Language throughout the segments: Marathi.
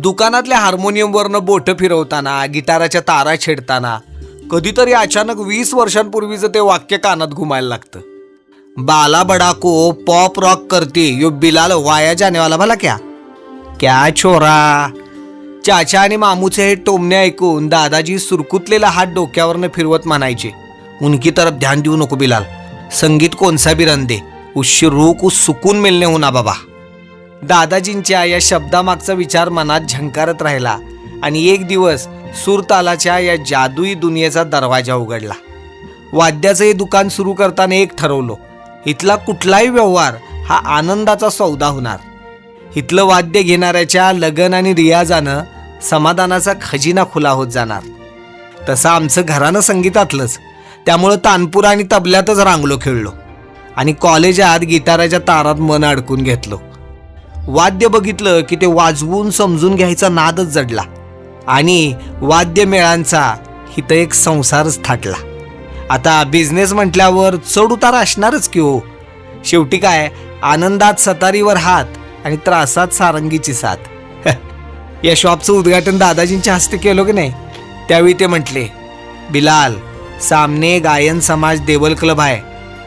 दुकानातल्या हार्मोनियमवरनं बोटं फिरवताना, गिटाराच्या तारा छेडताना कधीतरी अचानक 20 वर्षांपूर्वीचं ते वाक्य कानात घुमायला लागतं. बाला बडा को पॉप रॉक करते यो बिलाल वाया जाने वाला भला क्या छोरा. चाचा आणि मामूचे हे टोमणे ऐकून दादाजी सुरकुतलेला हात डोक्यावरनं फिरवत म्हणायचे, उनकी तरफ ध्यान देऊ नको बिलाल, संगीत कोणसा भी रन दे, उससे रूह को सुकून मिलने होना बाबा. दादाजींच्या या शब्दामागचा विचार मनात झंकारत राहिला आणि एक दिवस सूरतालाच्या या जादुई दुनियेचा दरवाजा उघडला. वाद्याचं हे दुकान सुरू करताना एक ठरवलं, इथला कुठलाही व्यवहार हा आनंदाचा सौदा होणार. इथलं वाद्य घेणाऱ्याच्या लगन आणि रियाजानं समाधानाचा खजिना खुला होत जाणार. तसं आमचं घरानं संगीतातलंच, त्यामुळं तानपुरा आणि तबल्यातच रांगलो खेळलो आणि कॉलेजात गिटाराच्या तारात मन अडकून घेतलो. वाद्य बघितलं की ते वाजवून समजून घ्यायचा नादच जडला आणि वाद्यमेळांचा इथं एक संसारच थाटला. आता बिझनेस म्हटल्यावर चढ उतार असणारच की हो. शेवटी काय, आनंदात सतारीवर हात आणि त्रासात सारंगीची साथ. या शॉपचं उद्घाटन दादाजींच्या हस्ते केलं की नाही, त्यावेळी ते म्हटले, बिलाल सामने गायन समाज देवल क्लब है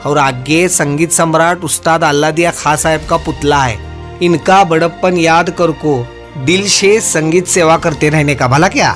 और आगे संगीत सम्राट उस्ताद अल्लादिया खां साहब का पुतला है. इनका बड़प्पन याद कर को दिल से संगीत सेवा करते रहने का भला क्या.